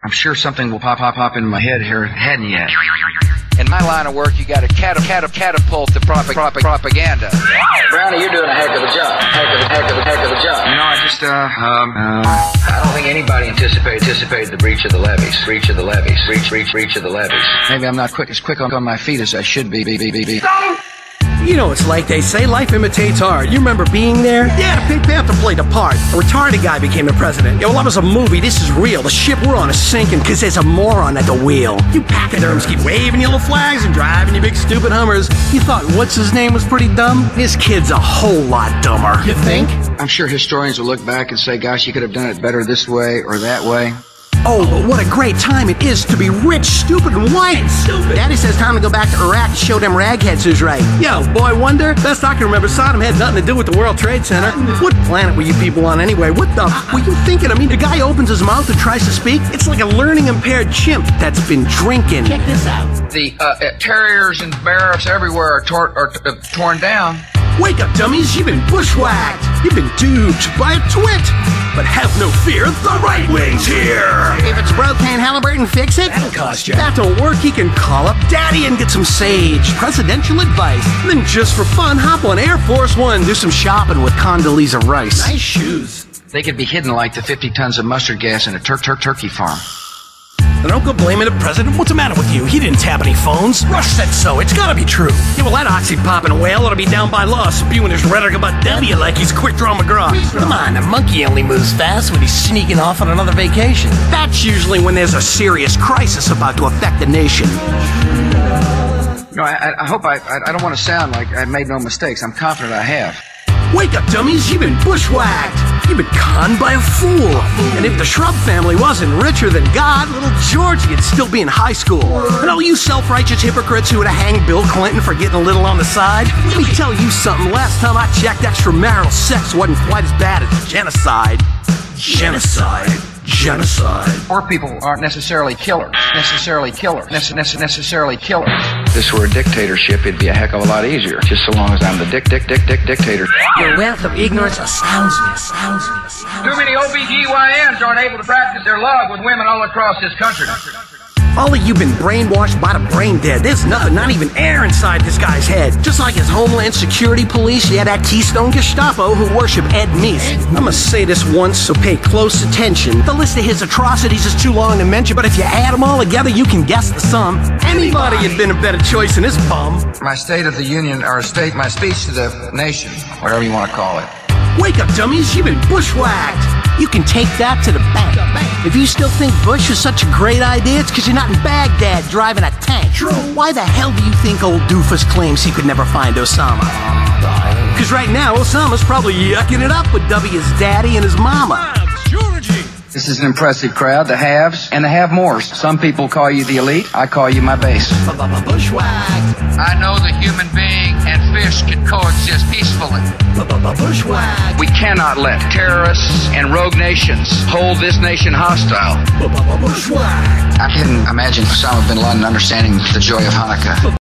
I'm sure something will pop in my head here. Hadn't yet. In my line of work, you got to catapult the propaganda. Brownie, you're doing a heck of a job. Heck of a job. You know, I just, I don't think anybody anticipated the breach of the levees. Breach of the levees. Maybe I'm not as quick on my feet as I should be. You know, it's like they say, life imitates art. You remember being there? Yeah, the Pink Panther played a part. A retarded guy became the president. Yo, that was a movie. This is real. The ship we're on is sinking because there's a moron at the wheel. You pachyderms keep waving yellow flags and driving your big stupid Hummers. You thought what's-his-name was pretty dumb? This kid's a whole lot dumber. You think? I'm sure historians will look back and say, gosh, you could have done it better this way or that way. Oh, but what a great time it is to be rich, stupid, and white. Daddy says time to go back to Iraq to show them ragheads who's right. Yo, boy wonder, best I can remember, Saddam had nothing to do with the World Trade Center. What planet were you people on anyway? What the were you thinking? I mean, the guy opens his mouth and tries to speak. It's like a learning impaired chimp that's been drinking. Check this out. The terriers and barracks everywhere are torn down. Wake up, dummies. You've been bushwhacked. You've been duped by a twit. But have no fear, the right wing's here. If it's broke, can't Halliburton fix it? That'll cost you. If that don't work, he can call up Daddy and get some sage presidential advice. Then just for fun, hop on Air Force One, do some shopping with Condoleezza Rice. Nice shoes. They could be hidden like the 50 tons of mustard gas in a turkey farm. Then don't go blaming the president. What's the matter with you? He didn't tap any phones. Rush said so. It's gotta be true. Yeah, well, that oxy-popping whale ought to be down by law, spewing his rhetoric about W like he's Quick Draw McGraw. Come on, the monkey only moves fast when he's sneaking off on another vacation. That's usually when there's a serious crisis about to affect the nation. No, I hope I don't want to sound like I made no mistakes. I'm confident I have. Wake up, dummies. You've been bushwhacked. You've been conned by a fool. And if the Shrub family wasn't richer than God, little Georgie'd still be in high school. And all you self-righteous hypocrites who would have hanged Bill Clinton for getting a little on the side, let me tell you something. Last time I checked, extramarital sex wasn't quite as bad as genocide. Genocide. Poor people aren't necessarily killers. Necessarily killers. This were a dictatorship, it'd be a heck of a lot easier. Just so long as I'm the dictator. Your wealth of ignorance astounds me. Too many OBGYNs aren't able to practice their love with women all across this country. All of you been brainwashed by the brain dead. There's nothing, not even air inside this guy's head. Just like his Homeland Security Police, yeah, that Keystone Gestapo who worship Ed Meese. I'ma say this once, so pay close attention. The list of his atrocities is too long to mention, but if you add them all together, you can guess the sum. Anybody had been a better choice than this bum. My State of the Union, or my speech to the nation, whatever you want to call it. Wake up, dummies. You've been bushwhacked. You can take that to the bank. If you still think Bush is such a great idea, it's because you're not in Baghdad driving a tank. True. Why the hell do you think old doofus claims he could never find Osama? Because right now, Osama's probably yucking it up with W's daddy and his mama. This is an impressive crowd, the haves and the have-mores. Some people call you the elite, I call you my base. Bushwhacked. I know the human being and fish can coexist peacefully. Bushwhacked. We cannot let terrorists and rogue nations hold this nation hostile. Bushwhacked. I couldn't imagine Osama bin Laden understanding the joy of Hanukkah.